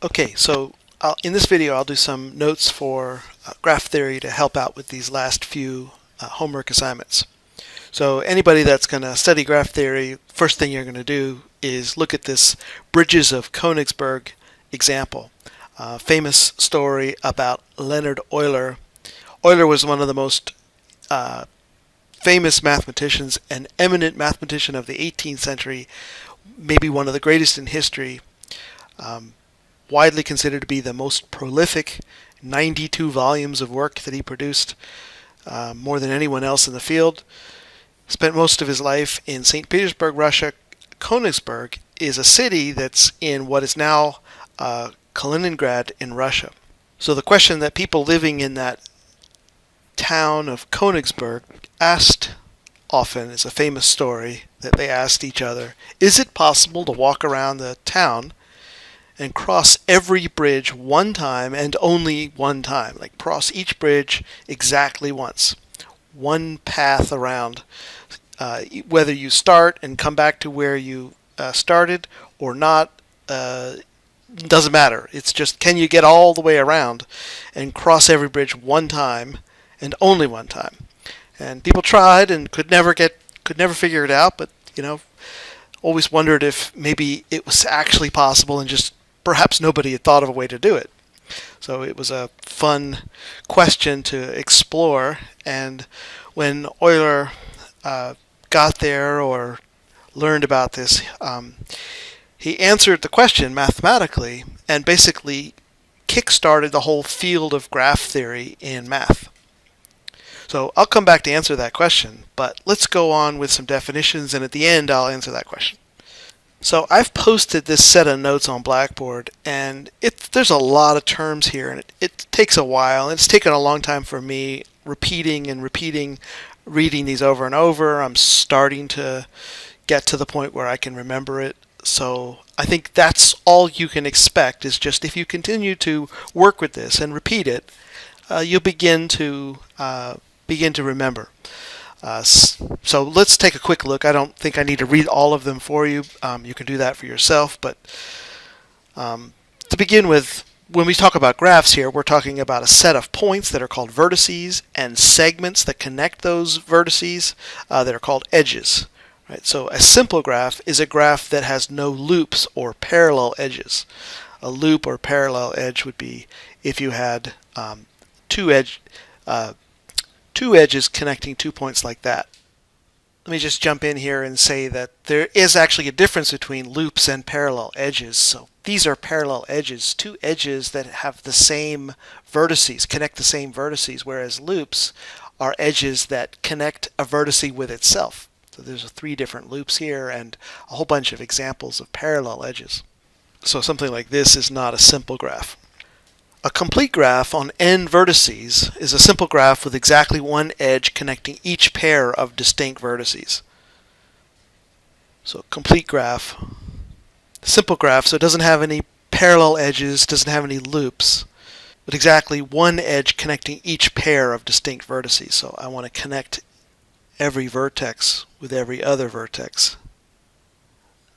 Okay, so in this video I'll do some notes for graph theory to help out with these last few homework assignments. So anybody that's going to study graph theory, first thing you're going to do is look at this bridges of Konigsberg example. Famous story about Leonhard Euler. Euler was one of the most famous mathematicians, an eminent mathematician of the 18th century, maybe one of the greatest in history. Widely considered to be the most prolific, 92 volumes of work that he produced, more than anyone else in the field. Spent most of his life in St. Petersburg, Russia. Konigsberg is a city that's in what is now Kaliningrad in Russia. So the question that people living in that town of Konigsberg asked often is a famous story that they asked each other: is it possible to walk around the town and cross every bridge one time and only one time? Like cross each bridge exactly once. One path around. Whether you start and come back to where you started or not, doesn't matter. It's just, can you get all the way around and cross every bridge one time and only one time? And people tried and could never figure it out, but always wondered if maybe it was actually possible and just perhaps nobody had thought of a way to do it. So it was a fun question to explore, and when Euler got there or learned about this, he answered the question mathematically and basically kick-started the whole field of graph theory in math. So I'll come back to answer that question, but let's go on with some definitions, and at the end I'll answer that question. So I've posted this set of notes on Blackboard, and there's a lot of terms here, and it takes a while. It's taken a long time for me repeating, reading these over and over. I'm starting to get to the point where I can remember it. So I think that's all you can expect, is just if you continue to work with this and repeat it, you'll begin to remember. So let's take a quick look. I don't think I need to read all of them for you. You can do that for yourself. But to begin with, when we talk about graphs here, we're talking about a set of points that are called vertices and segments that connect those vertices that are called edges. Right? So a simple graph is a graph that has no loops or parallel edges. A loop or parallel edge would be if you had two edges connecting 2 points like that. Let me just jump in here and say that there is actually a difference between loops and parallel edges. So these are parallel edges, two edges that have the same vertices, connect the same vertices, whereas loops are edges that connect a vertice with itself. So there's 3 different loops here and a whole bunch of examples of parallel edges. So something like this is not a simple graph. A complete graph on n vertices is a simple graph with exactly one edge connecting each pair of distinct vertices. So complete graph, simple graph, so it doesn't have any parallel edges, doesn't have any loops, but exactly one edge connecting each pair of distinct vertices. So I want to connect every vertex with every other vertex.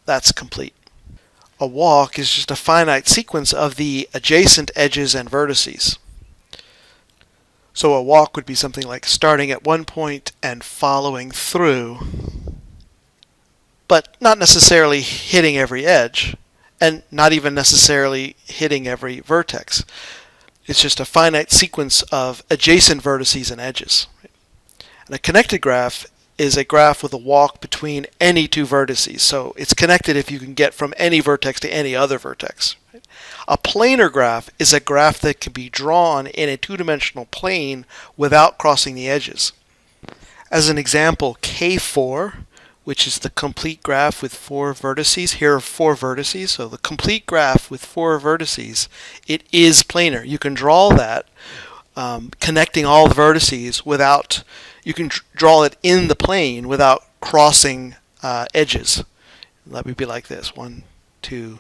That's complete. A walk is just a finite sequence of the adjacent edges and vertices. So a walk would be something like starting at one point and following through, but not necessarily hitting every edge, and not even necessarily hitting every vertex. It's just a finite sequence of adjacent vertices and edges. And a connected graph is a graph with a walk between any 2 vertices. So it's connected if you can get from any vertex to any other vertex. A planar graph is a graph that can be drawn in a 2-dimensional plane without crossing the edges. As an example, K4, which is the complete graph with 4 vertices. Here are 4 vertices. So the complete graph with 4 vertices, it is planar. You can draw that connecting all the vertices without, you can draw it in the plane without crossing edges. That would be like this: 1, 2,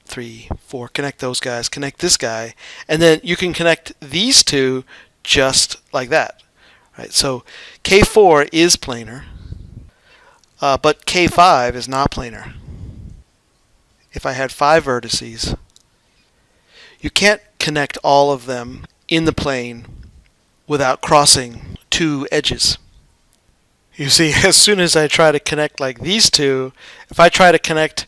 3, 4. Connect those guys, connect this guy, and then you can connect these 2 just like that. Right? So K4 is planar, but K5 is not planar. If I had 5 vertices, You can't connect all of them in the plane without crossing two edges. You see, as soon as I try to connect like these two, if I try to connect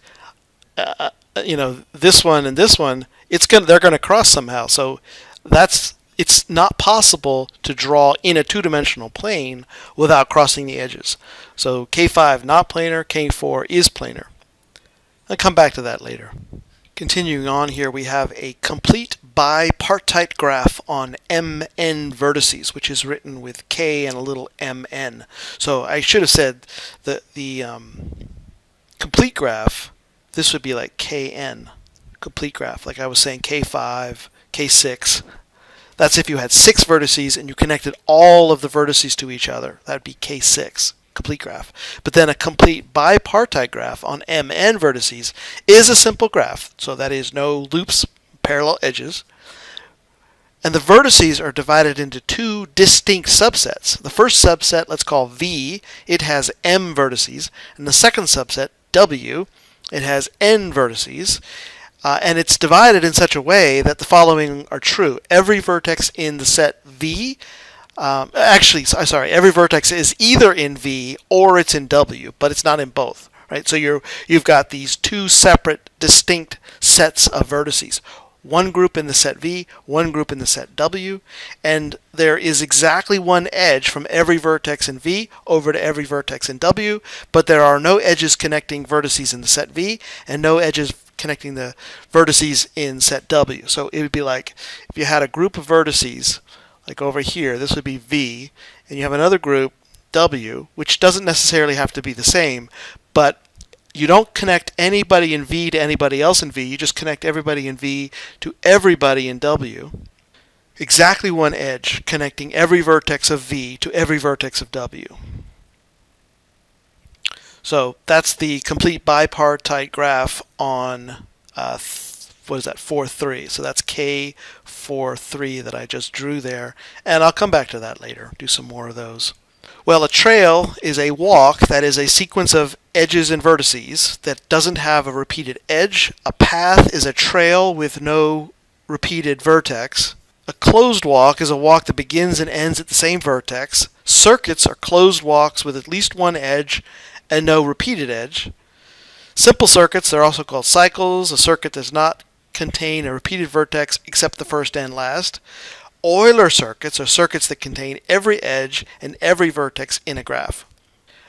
this one and this one, they're going to cross somehow. So it's not possible to draw in a two-dimensional plane without crossing the edges. So K5 not planar, K4 is planar. I'll come back to that later. Continuing on here, we have a complete bipartite graph on mn vertices, which is written with k and a little mn. So I should have said that the complete graph, this would be like kn, complete graph. Like I was saying, k5, k6. That's if you had 6 vertices and you connected all of the vertices to each other. That would be k6. Complete graph. But then a complete bipartite graph on mn vertices is a simple graph. So that is no loops, parallel edges. And the vertices are divided into 2 distinct subsets. The first subset, let's call V, it has m vertices. And the second subset, W, it has n vertices. And it's divided in such a way that the following are true. Every vertex in the set V, every vertex is either in V or it's in W, but it's not in both, right? So you've got these 2 separate, distinct sets of vertices. One group in the set V, one group in the set W, and there is exactly one edge from every vertex in V over to every vertex in W, but there are no edges connecting vertices in the set V and no edges connecting the vertices in set W. So it would be like if you had a group of vertices, like over here, this would be V, and you have another group, W, which doesn't necessarily have to be the same, but you don't connect anybody in V to anybody else in V, you just connect everybody in V to everybody in W. Exactly one edge connecting every vertex of V to every vertex of W. So that's the complete bipartite graph on 4-3. So that's K4-3 that I just drew there. And I'll come back to that later, do some more of those. Well, a trail is a walk that is a sequence of edges and vertices that doesn't have a repeated edge. A path is a trail with no repeated vertex. A closed walk is a walk that begins and ends at the same vertex. Circuits are closed walks with at least one edge and no repeated edge. Simple circuits, they're also called cycles. A circuit does not contain a repeated vertex except the first and last. Euler circuits are circuits that contain every edge and every vertex in a graph.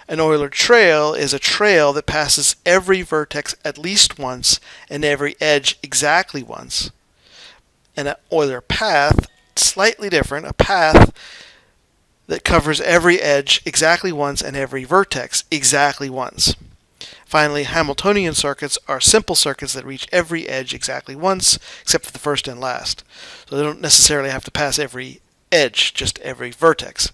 An Euler trail is a trail that passes every vertex at least once and every edge exactly once. And an Euler path, slightly different, a path that covers every edge exactly once and every vertex exactly once. Finally, Hamiltonian circuits are simple circuits that reach every edge exactly once, except for the first and last. So they don't necessarily have to pass every edge, just every vertex.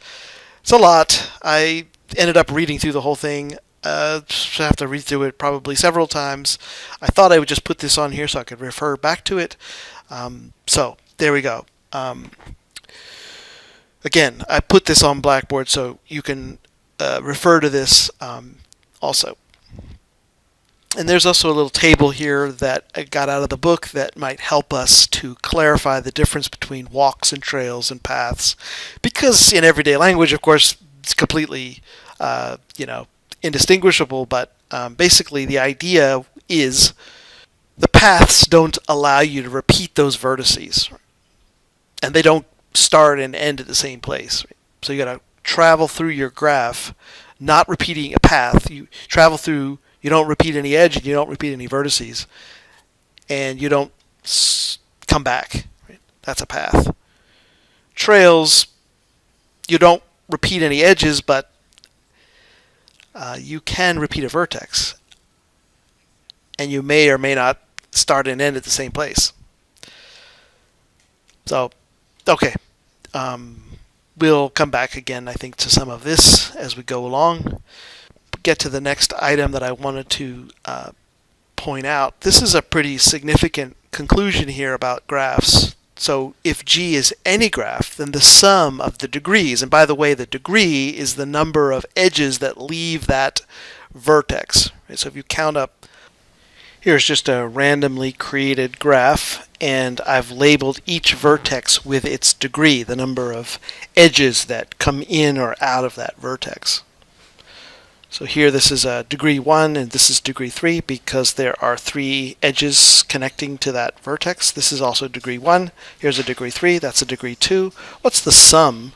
It's a lot. I ended up reading through the whole thing. I have to read through it probably several times. I thought I would just put this on here so I could refer back to it. So there we go. Again, I put this on Blackboard so you can refer to this also. And there's also a little table here that I got out of the book that might help us to clarify the difference between walks and trails and paths. Because in everyday language, of course, it's completely, indistinguishable, but basically the idea is the paths don't allow you to repeat those vertices. And they don't start and end at the same place. So you got to travel through your graph, not repeating a path. You travel through. You don't repeat any edge, and you don't repeat any vertices, and you don't come back. Right? That's a path. Trails, you don't repeat any edges, but you can repeat a vertex, and you may or may not start and end at the same place. So, okay. We'll come back again, I think, to some of this as we go along. Get to the next item that I wanted to point out. This is a pretty significant conclusion here about graphs. So if G is any graph, then the sum of the degrees, and by the way, the degree is the number of edges that leave that vertex. Right? So if you count up, here's just a randomly created graph, and I've labeled each vertex with its degree, the number of edges that come in or out of that vertex. So here this is a degree 1 and this is degree 3 because there are 3 edges connecting to that vertex. This is also degree 1. Here's a degree 3. That's a degree 2. What's the sum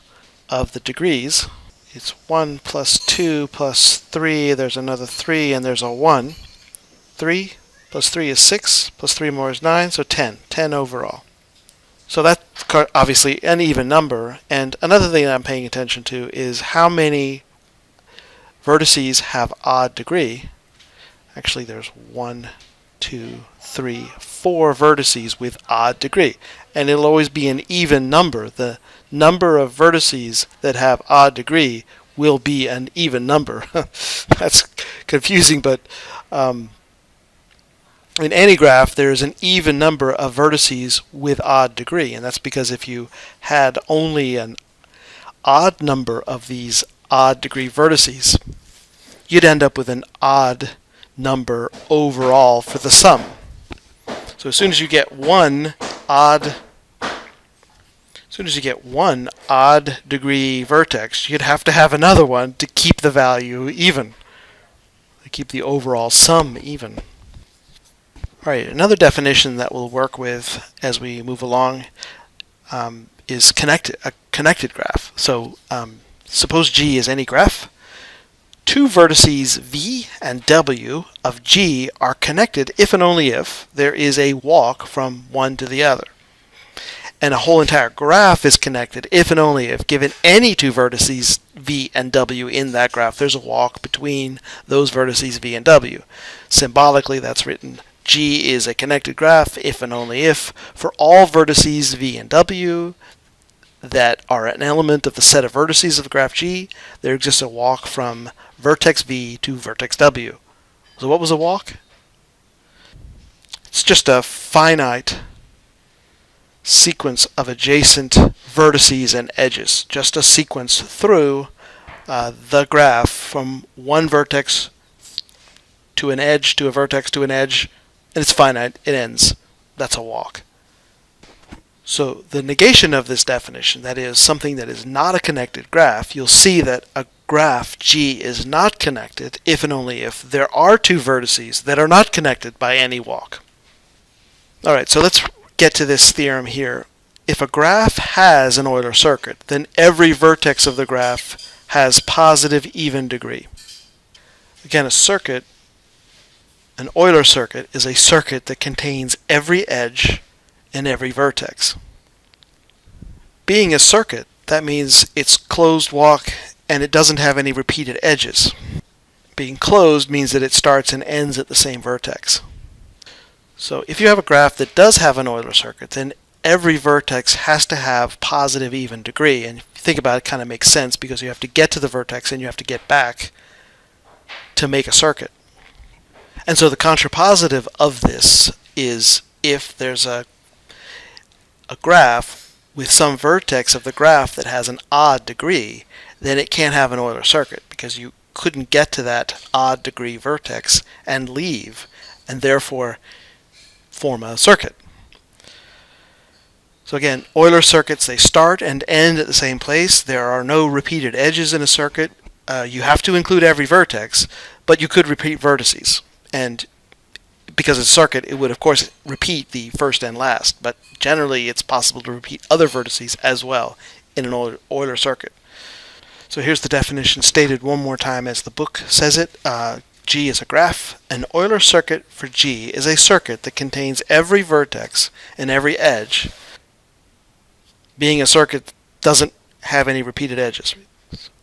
of the degrees? It's 1 plus 2 plus 3. There's another 3 and there's a 1. 3 plus 3 is 6. Plus 3 more is 9. So 10. 10 overall. So that's obviously an even number. And another thing that I'm paying attention to is how many vertices have odd degree. Actually, there's 1, 2, 3, 4 vertices with odd degree. And it'll always be an even number. The number of vertices that have odd degree will be an even number. That's confusing, but in any graph, there's an even number of vertices with odd degree. And that's because if you had only an odd number of these odd degree vertices, you'd end up with an odd number overall for the sum. So as soon as you get one odd degree vertex, you'd have to have another one to keep the value even, to keep the overall sum even. Alright, another definition that we'll work with as we move along is a connected graph. So suppose G is any graph. 2 vertices V and W of G are connected if and only if there is a walk from one to the other. And a whole entire graph is connected if and only if, given any 2 vertices V and W in that graph, there's a walk between those vertices V and W. Symbolically, that's written G is a connected graph if and only if for all vertices V and W that are an element of the set of vertices of the graph G, there exists a walk from vertex V to vertex W. So what was a walk? It's just a finite sequence of adjacent vertices and edges. Just a sequence through the graph from one vertex to an edge to a vertex to an edge, and it's finite, it ends. That's a walk. So the negation of this definition, that is, something that is not a connected graph, you'll see that a graph G is not connected if and only if there are 2 vertices that are not connected by any walk. Alright, so let's get to this theorem here. If a graph has an Euler circuit, then every vertex of the graph has positive even degree. Again, an Euler circuit is a circuit that contains every edge and every vertex. Being a circuit, that means it's closed walk and it doesn't have any repeated edges. Being closed means that it starts and ends at the same vertex. So if you have a graph that does have an Euler circuit, then every vertex has to have positive even degree. And if you think about it, it kind of makes sense because you have to get to the vertex and you have to get back to make a circuit. And so the contrapositive of this is if there's a graph with some vertex of the graph that has an odd degree, then it can't have an Euler circuit because you couldn't get to that odd degree vertex and leave, and therefore form a circuit. So again, Euler circuits, they start and end at the same place. There are no repeated edges in a circuit. You have to include every vertex, but you could repeat vertices. And because it's a circuit, it would of course repeat the first and last, but generally it's possible to repeat other vertices as well in an Euler circuit. So here's the definition stated one more time as the book says it. G is a graph. An Euler circuit for G is a circuit that contains every vertex and every edge. Being a circuit doesn't have any repeated edges.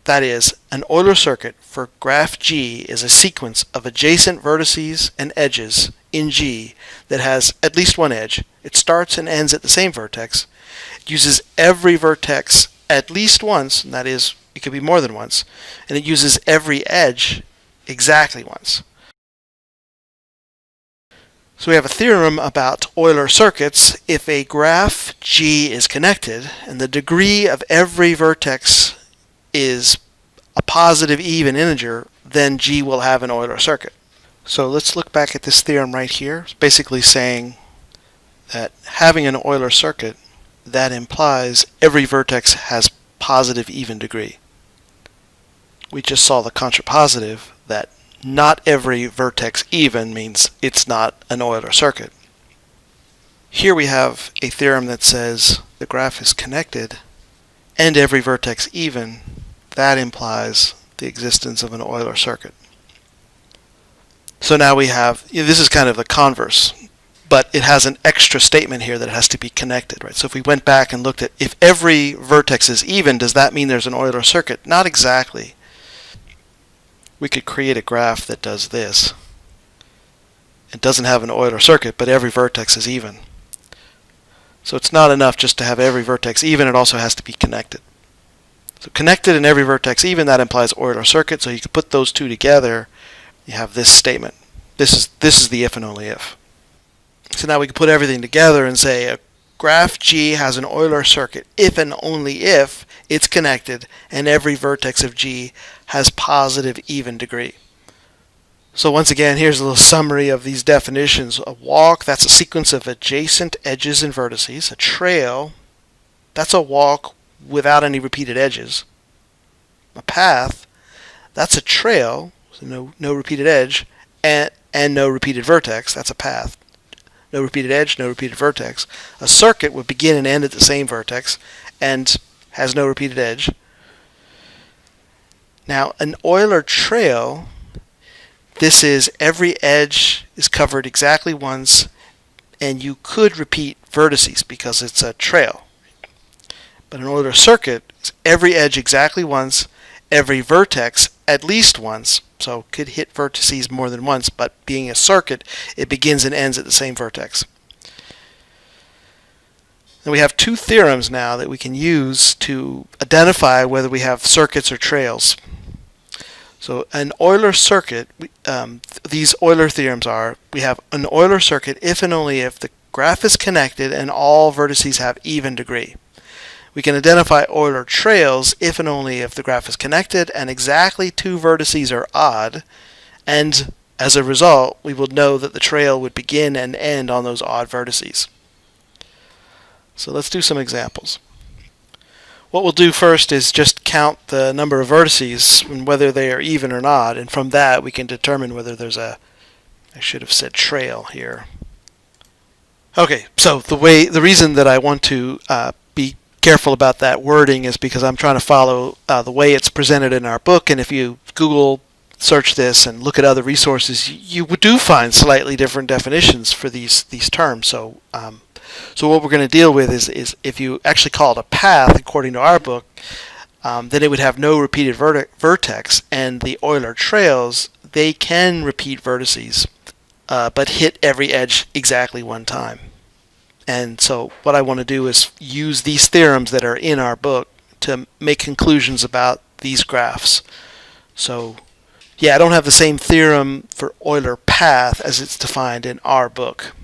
That is, an Euler circuit for graph G is a sequence of adjacent vertices and edges in G that has at least one edge. It starts and ends at the same vertex. It uses every vertex at least once, and that is, it could be more than once, and it uses every edge exactly once. So we have a theorem about Euler circuits. If a graph G is connected and the degree of every vertex is a positive even integer, then G will have an Euler circuit. So let's look back at this theorem right here. It's basically saying that having an Euler circuit, that implies every vertex has positive even degree. We just saw the contrapositive, that not every vertex even means it's not an Euler circuit. Here we have a theorem that says the graph is connected and every vertex even. That implies the existence of an Euler circuit. So now we have, this is kind of the converse, but it has an extra statement here that it has to be connected, right? So if we went back and looked at if every vertex is even, does that mean there's an Euler circuit? Not exactly. We could create a graph that does this. It doesn't have an Euler circuit, but every vertex is even. So it's not enough just to have every vertex even, it also has to be connected. So connected and every vertex even, that implies Euler circuit, so you could put those two together, you have this statement. This is the if and only if. So now we can put everything together and say a graph G has an Euler circuit if and only if it's connected and every vertex of G has positive even degree. So once again, here's a little summary of these definitions. A walk, that's a sequence of adjacent edges and vertices. A trail, that's a walk without any repeated edges. A path, that's a trail, so no repeated edge, and no repeated vertex, that's a path. No repeated edge, no repeated vertex. A circuit would begin and end at the same vertex and has no repeated edge. Now, an Euler trail, this is every edge is covered exactly once, and you could repeat vertices because it's a trail. But an Euler circuit is every edge exactly once, every vertex at least once, so could hit vertices more than once, but being a circuit, it begins and ends at the same vertex. And we have two theorems now that we can use to identify whether we have circuits or trails. So an Euler circuit, these Euler theorems are, we have an Euler circuit if and only if the graph is connected and all vertices have even degree. We can identify Euler trails if and only if the graph is connected and exactly two vertices are odd, and as a result we will know that the trail would begin and end on those odd vertices. So let's do some examples. What we'll do first is just count the number of vertices and whether they are even or not, and from that we can determine whether there's a, I should have said trail here. Okay, so the reason that I want to be careful about that wording is because I'm trying to follow the way it's presented in our book, and if you Google search this and look at other resources, you do find slightly different definitions for these terms. So what we're going to deal with is if you actually call it a path according to our book, then it would have no repeated vertex, and the Euler trails, they can repeat vertices but hit every edge exactly one time. And so what I want to do is use these theorems that are in our book to make conclusions about these graphs. So yeah, I don't have the same theorem for Euler path as it's defined in our book.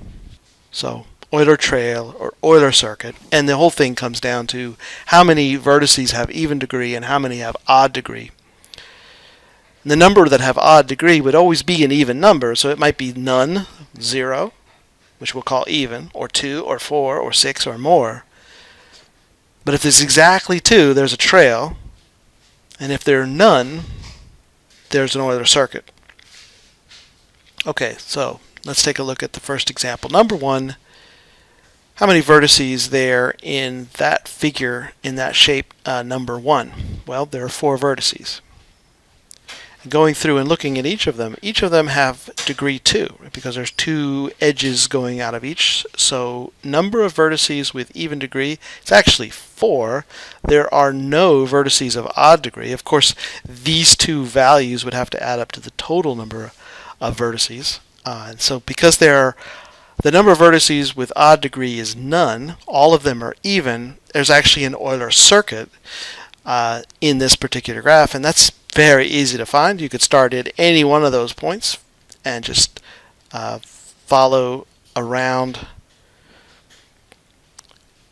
So Euler trail or Euler circuit, and the whole thing comes down to how many vertices have even degree and how many have odd degree. And the number that have odd degree would always be an even number, so it might be none, 0, which we'll call even, or 2, or 4, or 6, or more. But if there's exactly 2, there's a trail, and if there are none, there's an Euler circuit. Okay, so let's take a look at the first example. Number 1, how many vertices there in that figure, in that shape, number 1? Well, there are 4 vertices. Going through and looking at each of them have degree 2, right? Because there's 2 edges going out of each. So number of vertices with even degree, it's actually 4. There are no vertices of odd degree. Of course, these 2 values would have to add up to the total number of vertices. And so because the number of vertices with odd degree is none, all of them are even, there's actually an Euler circuit in this particular graph, and that's very easy to find. You could start at any one of those points and just follow around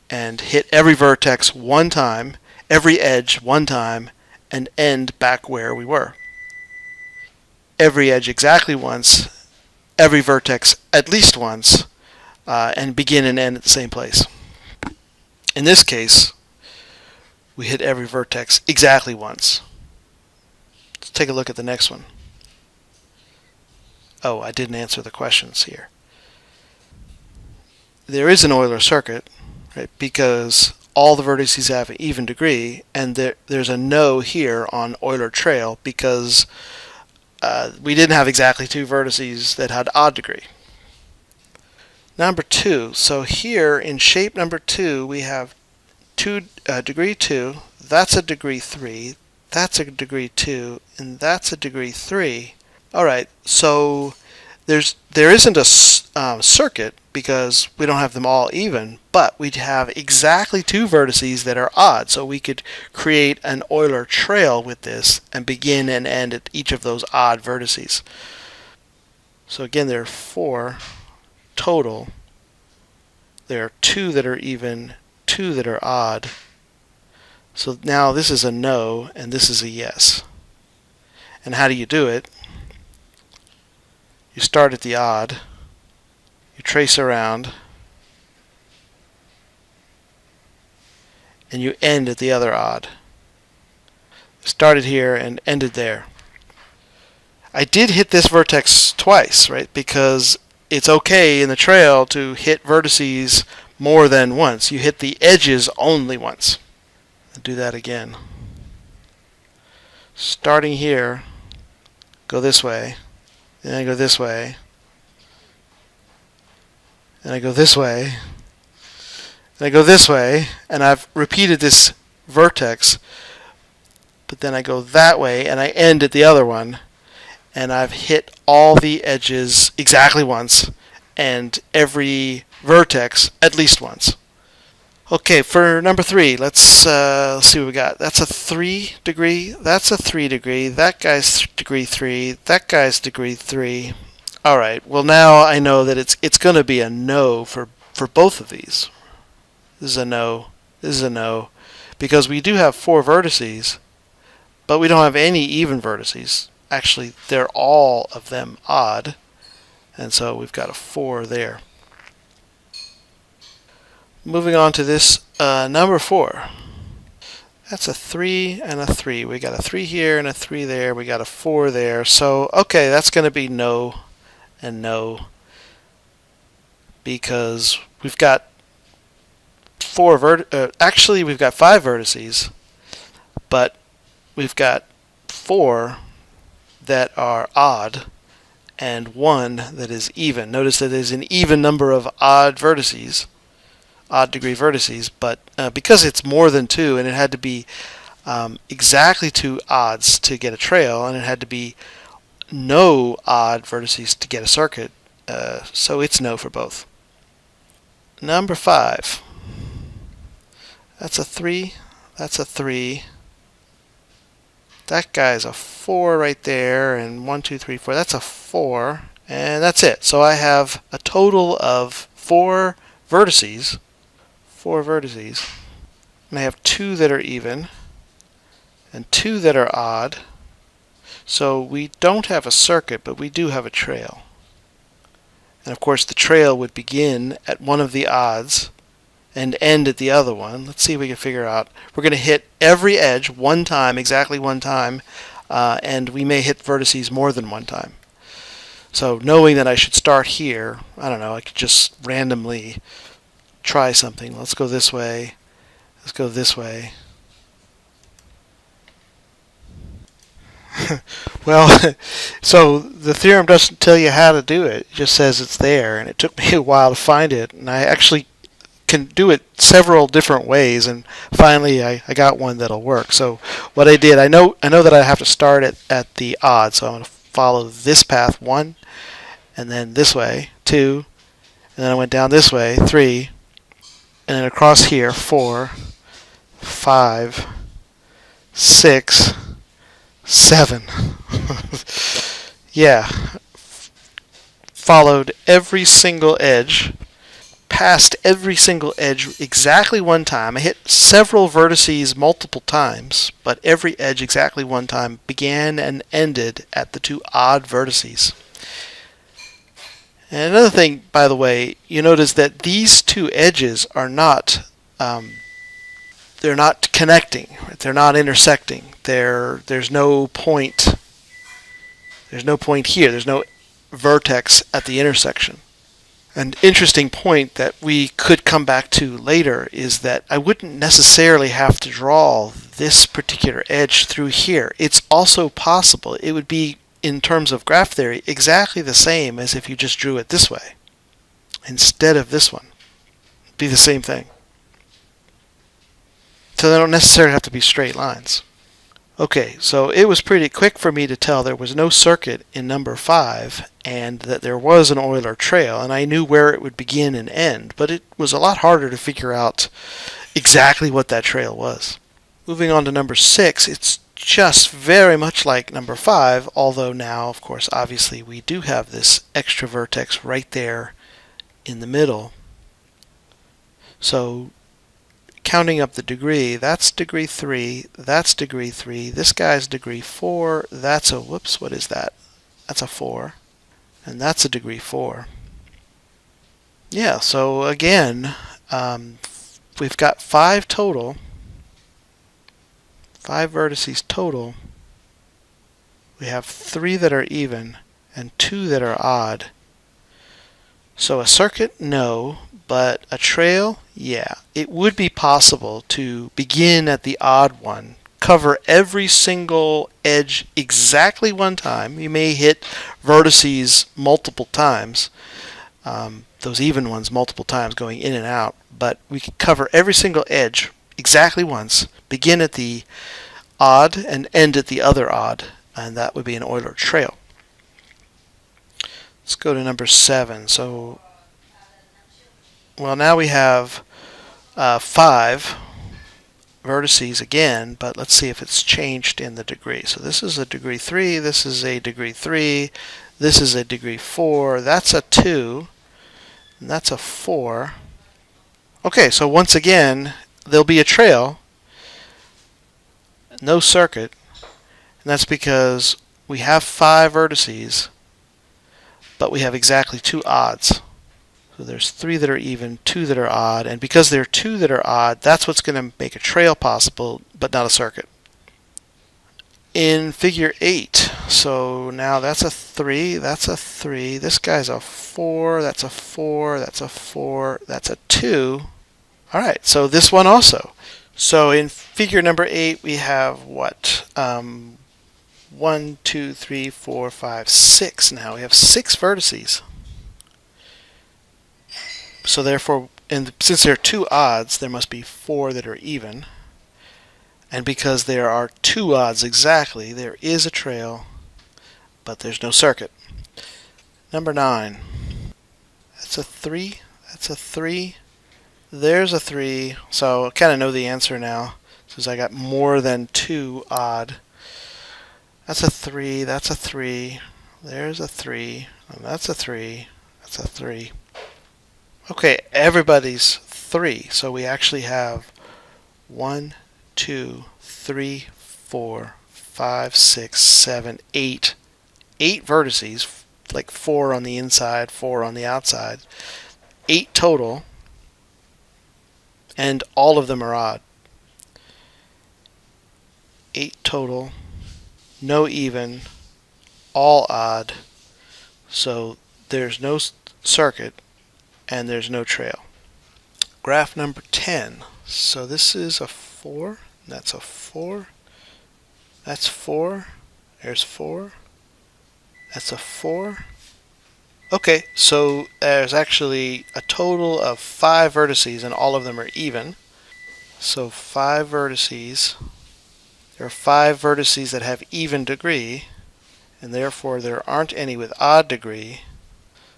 and hit every vertex one time, every edge one time, and end back where we were. Every edge exactly once, every vertex at least once, and begin and end at the same place. In this case, we hit every vertex exactly once. Let's take a look at the next one. Oh, I didn't answer the questions here. There is an Euler circuit, right, because all the vertices have an even degree, and there's a no here on Euler Trail because we didn't have exactly two vertices that had odd degree. Number 2. So here in shape number 2 we have degree 2, that's a degree 3, that's a degree 2, and that's a degree 3. Alright, so there isn't a circuit because we don't have them all even, but we have exactly two vertices that are odd, so we could create an Euler trail with this and begin and end at each of those odd vertices. So again, there are 4 total. There are 2 that are even, 2 that are odd. So now this is a no and this is a yes. And how do you do it? You start at the odd, you trace around, and you end at the other odd. Started here and ended there. I did hit this vertex twice, right? Because it's okay in the trail to hit vertices more than once. You hit the edges only once. I'll do that again. Starting here, go this way, then I go this way, and I go this way, and I go this way, and I've repeated this vertex, but then I go that way and I end at the other one, and I've hit all the edges exactly once and every vertex at least once. Okay, for number 3, let's see what we got. That's a 3 degree, that's a 3 degree, that guy's degree 3, that guy's degree 3. Alright, well now I know that it's going to be a no for both of these. This is a no, this is a no, because we do have 4 vertices, but we don't have any even vertices. Actually, they're all of them odd, and so we've got a 4 there. Moving on to this number 4. That's a 3 and a 3. We got a 3 here and a 3 there. We got a 4 there. So, okay, that's going to be no and no, because we've got actually we've got 5 vertices, but we've got 4 that are odd and 1 that is even. Notice that there's an even number of odd vertices, odd degree vertices, but because it's more than 2 and it had to be exactly 2 odds to get a trail, and it had to be no odd vertices to get a circuit, so it's no for both. Number 5. That's a 3, that's a 3. That guy's a 4 right there, and 1, 2, 3, 4. That's a 4, and that's it. So I have a total of 4 vertices. 4 vertices. And I have 2 that are even, and 2 that are odd. So we don't have a circuit, but we do have a trail. And of course the trail would begin at one of the odds and end at the other one. Let's see if we can figure out. We're going to hit every edge one time, exactly one time, and we may hit vertices more than one time. So knowing that I should start here, I don't know, I could just randomly try something. Let's go this way. Let's go this way. Well, so the theorem doesn't tell you how to do it. It just says it's there, and it took me a while to find it, and I actually can do it several different ways, and finally I got one that'll work. So what I did, I know that I have to start at the odd, so I'm going to follow this path 1, and then this way 2, and then I went down this way 3, and then across here 4, 5, 6, 7. Yeah, followed every single edge, passed every single edge exactly one time. I hit several vertices multiple times, but every edge exactly one time, began and ended at the 2 odd vertices. And another thing, by the way, you notice that these two edges are not they're not connecting. They're not intersecting. There's no point. There's no point here. There's no vertex at the intersection. An interesting point that we could come back to later is that I wouldn't necessarily have to draw this particular edge through here. It's also possible. It would be, in terms of graph theory, exactly the same as if you just drew it this way instead of this one. It'd be the same thing. So they don't necessarily have to be straight lines. Okay, so it was pretty quick for me to tell there was no circuit in number 5 and that there was an Euler Trail, and I knew where it would begin and end, but it was a lot harder to figure out exactly what that trail was. Moving on to number 6, it's just very much like number 5, although now, of course, obviously we do have this extra vertex right there in the middle. So counting up the degree, that's degree 3, that's degree 3, this guy's degree 4, that's a, whoops, what is that? That's a 4, and that's a degree 4. Yeah, so again, we've got 5 total, 5 vertices total. We have 3 that are even and 2 that are odd. So a circuit, no, but a trail, yeah. It would be possible to begin at the odd one, cover every single edge exactly one time. You may hit vertices multiple times, those even ones multiple times going in and out, but we could cover every single edge exactly once, begin at the odd and end at the other odd, and that would be an Euler Trail. Let's go to number 7. So, well, now we have 5 vertices again, but let's see if it's changed in the degree. So this is a degree 3, this is a degree 3, this is a degree 4, that's a 2, and that's a 4. Okay, so once again, there'll be a trail, no circuit, and that's because we have 5 vertices, but we have exactly 2 odds. So there's 3 that are even, 2 that are odd, and because there are 2 that are odd, that's what's going to make a trail possible, but not a circuit. In figure 8, so now that's a 3, that's a 3, this guy's a 4, that's a 4, that's a 4, that's a 2. Alright, so this one also. So in figure number 8, we have what? 1, 2, 3, 4, 5, 6. Now we have 6 vertices. So therefore, since there are 2 odds, there must be 4 that are even. And because there are 2 odds exactly, there is a trail, but there's no circuit. Number 9. That's a 3. That's a 3. There's a 3. So I kind of know the answer now, since I got more than 2 odd. That's a 3. That's a 3. There's a 3. And that's a 3. That's a 3. Okay, everybody's 3. So we actually have 1, 2, 3, 4, 5, 6, 7, 8. 8 vertices, like 4 on the inside, 4 on the outside. 8 total, and all of them are odd. 8 total, no even, all odd. So there's no circuit, and there's no trail. Graph number 10. So this is a 4, that's a 4, that's 4, there's 4, that's a 4. Okay, so there's actually a total of 5 vertices, and all of them are even. So 5 vertices. There are 5 vertices that have even degree, and therefore there aren't any with odd degree.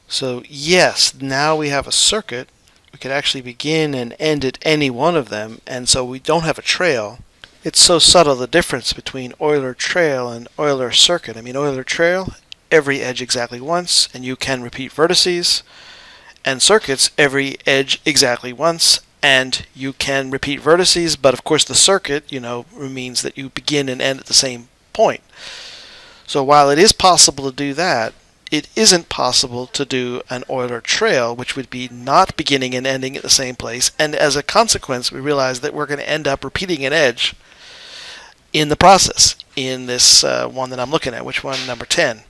So yes, now we have a circuit. We could actually begin and end at any one of them, and so we don't have a trail. It's so subtle, the difference between Euler Trail and Euler Circuit. I mean, Euler Trail, every edge exactly once, and you can repeat vertices. And circuits, every edge exactly once, and you can repeat vertices, but of course the circuit, means that you begin and end at the same point. So while it is possible to do that, it isn't possible to do an Euler Trail, which would be not beginning and ending at the same place, and as a consequence we realize that we're going to end up repeating an edge in the process, in this one that I'm looking at. Which one? Number 10.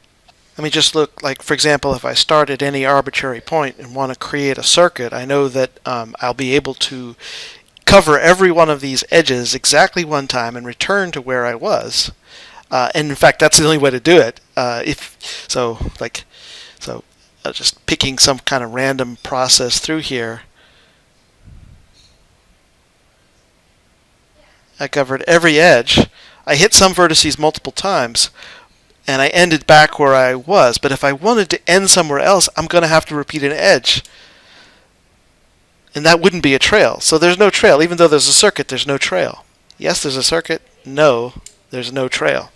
Let me just look, like, for example, if I start at any arbitrary point and want to create a circuit, I know that I'll be able to cover every one of these edges exactly one time and return to where I was. And in fact, that's the only way to do it. Just picking some kind of random process through here, I covered every edge. I hit some vertices multiple times, and I ended back where I was. But if I wanted to end somewhere else, I'm going to have to repeat an edge. And that wouldn't be a trail. So there's no trail. Even though there's a circuit, there's no trail. Yes, there's a circuit. No, there's no trail.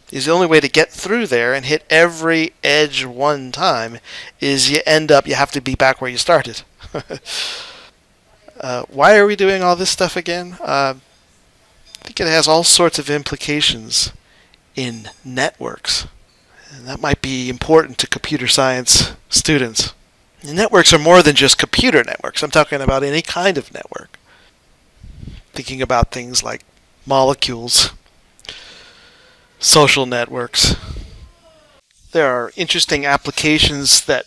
The only way to get through there and hit every edge one time is you have to be back where you started. Why are we doing all this stuff again? I think it has all sorts of implications in networks. And that might be important to computer science students. And networks are more than just computer networks. I'm talking about any kind of network. Thinking about things like molecules, social networks. There are interesting applications that,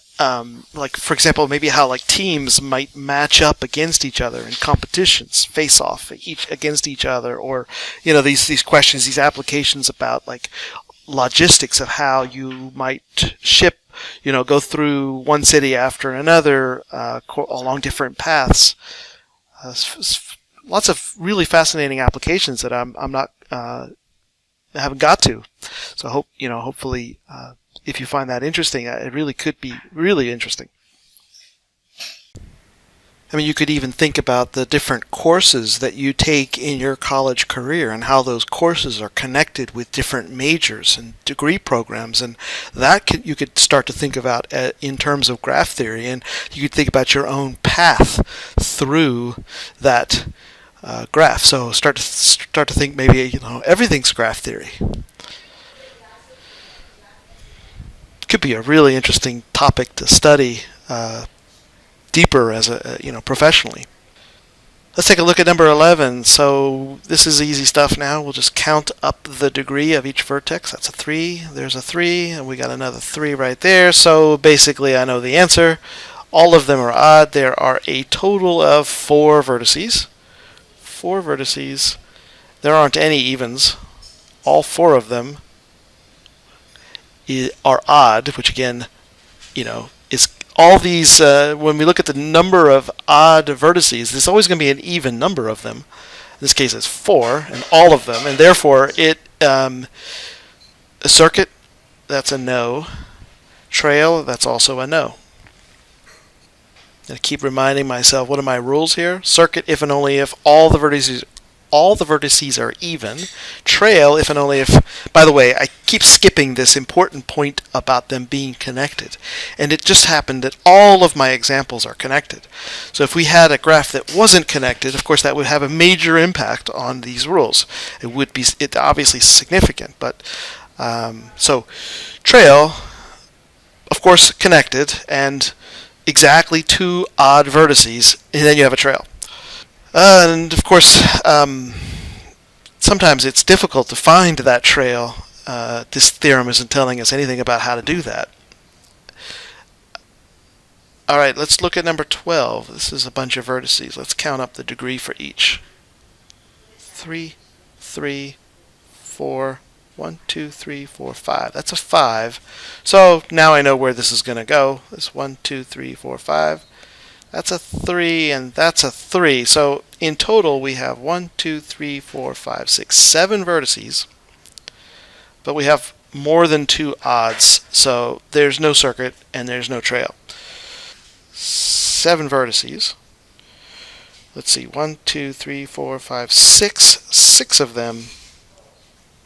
like, for example, maybe how like teams might match up against each other in competitions, face off against each other, or these questions, these applications about like logistics of how you might ship, go through one city after another along different paths. Lots of really fascinating applications that I haven't got to. So hopefully, if you find that interesting, it really could be really interesting. I mean, you could even think about the different courses that you take in your college career and how those courses are connected with different majors and degree programs, and you could start to think about in terms of graph theory, and you could think about your own path through that graph. So start to think maybe everything's graph theory. Could be a really interesting topic to study deeper as professionally. Let's take a look at number 11. So this is easy stuff now. We'll just count up the degree of each vertex. That's a 3. There's a 3, and we got another 3 right there. So basically I know the answer. All of them are odd. There are a total of 4 vertices. 4 vertices. There aren't any evens. All 4 of them are odd, which again, is all these, when we look at the number of odd vertices, there's always going to be an even number of them. In this case it's 4, and all of them, and therefore a circuit, that's a no. Trail, that's also a no. I keep reminding myself, what are my rules here? Circuit, if and only if all the vertices are even. Trail, if and only if. By the way, I keep skipping this important point about them being connected. And it just happened that all of my examples are connected. So if we had a graph that wasn't connected, of course that would have a major impact on these rules. It obviously significant, but so trail, of course, connected, and exactly 2 odd vertices, and then you have a trail. And of course, sometimes it's difficult to find that trail. This theorem isn't telling us anything about how to do that. Alright, let's look at number 12. This is a bunch of vertices. Let's count up the degree for each. 3, 3, 4, 1, 2, 3, 4, 5. That's a 5. So now I know where this is going to go. This 1, 2, 3, 4, 5. That's a 3, and that's a 3. So in total we have 1, 2, 3, 4, 5, 6, 7 vertices. But we have more than 2 odds. So there's no circuit and there's no trail. 7 vertices. Let's see, 1, 2, 3, 4, 5, 6. 6 of them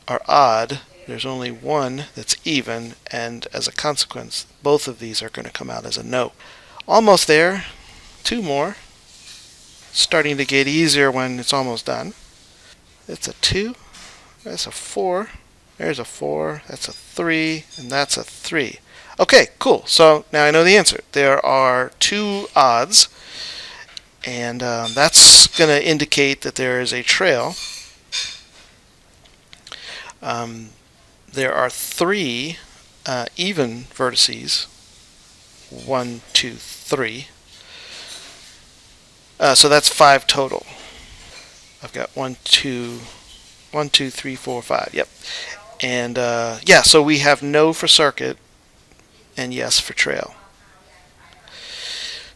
are odd. There's only 1 that's even, and as a consequence, both of these are going to come out as a no. Almost there. 2 more. Starting to get easier when it's almost done. That's a 2. That's a 4. There's a 4, that's a 3, and that's a 3. Okay, cool. So now I know the answer. There are 2 odds, and that's going to indicate that there is a trail. There are 3 even vertices. 1, 2, 3. So that's 5 total. I've got 1, 2, 3, 4, 5. Yep. And yeah, so we have no for circuit and yes for trail.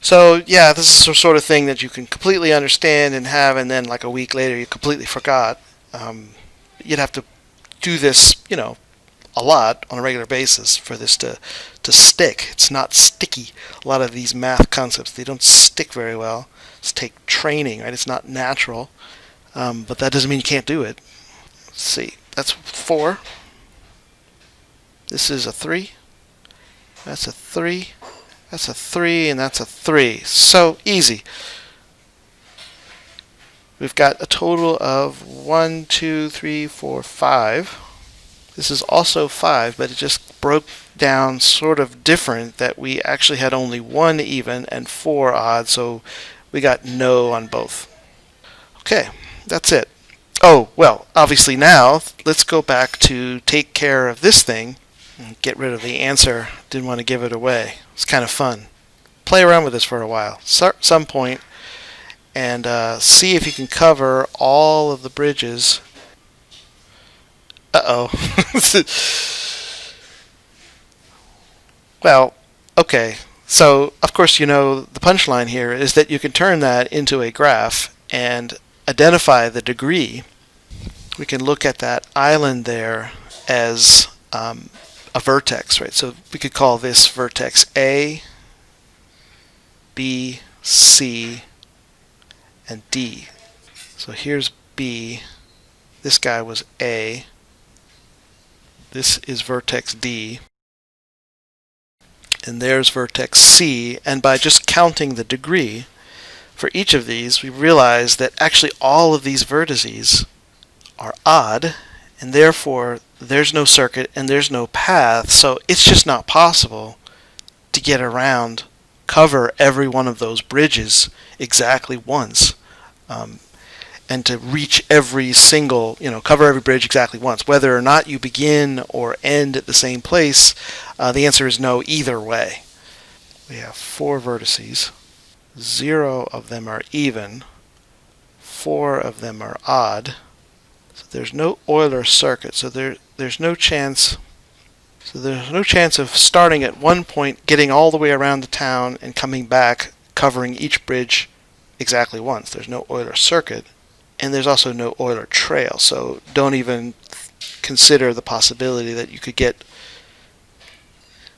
So yeah, this is the sort of thing that you can completely understand and have, and then like a week later you completely forgot. You'd have to do this, a lot on a regular basis for this to stick. It's not sticky. A lot of these math concepts, they don't stick very well. It's take training, right? It's not natural. But that doesn't mean you can't do it. Let's see. That's 4. This is a 3. That's a 3. That's a 3, and that's a 3. So easy. We've got a total of 1, 2, 3, 4, 5. This is also 5, but it just broke down sort of different, that we actually had only 1 even and 4 odd, so we got no on both. Okay, that's it. Oh, well, obviously now, let's go back to take care of this thing and get rid of the answer. Didn't want to give it away. It's kind of fun. Play around with this for a while, some point, and see if you can cover all of the bridges. Uh-oh. Well, okay. So, of course, the punchline here is that you can turn that into a graph and identify the degree. We can look at that island there as a vertex, right? So we could call this vertex A, B, C, and D. So here's B. This guy was A. This is vertex D. And there's vertex C. And by just counting the degree for each of these, we realize that actually all of these vertices are odd, and therefore there's no circuit and there's no path, so it's just not possible to get around, cover every one of those bridges exactly once, and to reach every single, cover every bridge exactly once. Whether or not you begin or end at the same place, the answer is no either way. We have 4 vertices. 0 of them are even. 4 of them are odd. So there's no Euler circuit. So there's no chance. So there's no chance of starting at one point, getting all the way around the town, and coming back, covering each bridge exactly once. There's no Euler circuit. And there's also no Euler Trail, so don't even consider the possibility that you could get,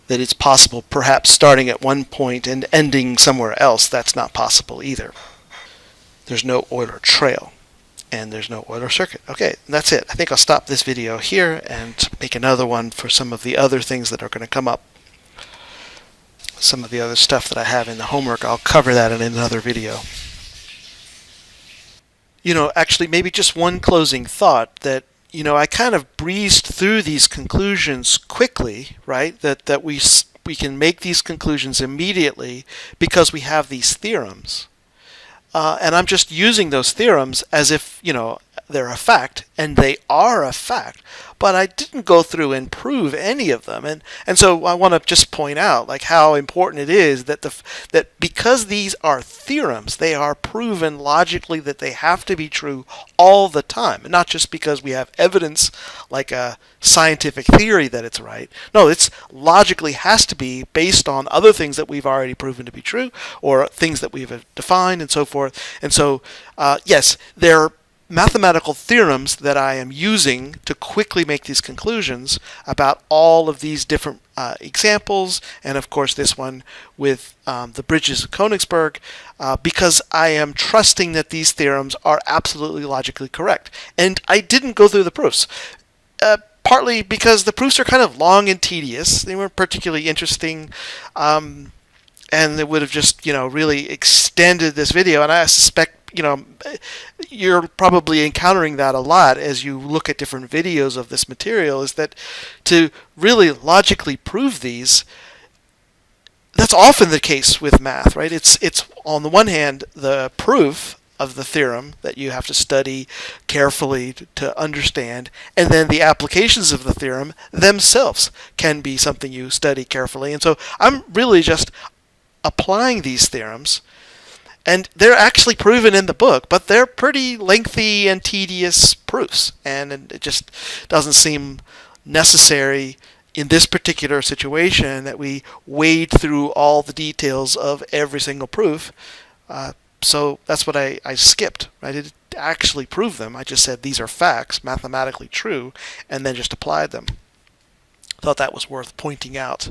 that it's possible perhaps starting at one point and ending somewhere else. That's not possible either. There's no Euler Trail, and there's no Euler Circuit. Okay, that's it. I think I'll stop this video here and make another one for some of the other things that are going to come up. Some of the other stuff that I have in the homework, I'll cover that in another video. Actually, maybe just one closing thought that, I kind of breezed through these conclusions quickly, right? That we can make these conclusions immediately because we have these theorems. And I'm just using those theorems as if, they're a fact, and they are a fact. But I didn't go through and prove any of them, and so I want to just point out how important it is that because these are theorems, they are proven logically that they have to be true all the time, and not just because we have evidence like a scientific theory that it's right. No, it's logically has to be based on other things that we've already proven to be true, or things that we've defined, and so forth. And so, yes, they're mathematical theorems that I am using to quickly make these conclusions about all of these different examples, and of course this one with the bridges of Konigsberg, because I am trusting that these theorems are absolutely logically correct. And I didn't go through the proofs. Partly because the proofs are kind of long and tedious. They weren't particularly interesting. and it would have just, really extended this video. And I suspect, you're probably encountering that a lot as you look at different videos of this material, is that to really logically prove these, that's often the case with math, right? It's on the one hand the proof of the theorem that you have to study carefully to understand, and then the applications of the theorem themselves can be something you study carefully. And so I'm really just applying these theorems, and they're actually proven in the book, but they're pretty lengthy and tedious proofs, and it just doesn't seem necessary in this particular situation that we wade through all the details of every single proof. So that's what I skipped. I didn't actually prove them. I just said these are facts, mathematically true, and then just applied them. Thought that was worth pointing out.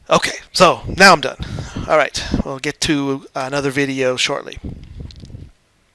Okay, so now I'm done. All right, we'll get to another video shortly.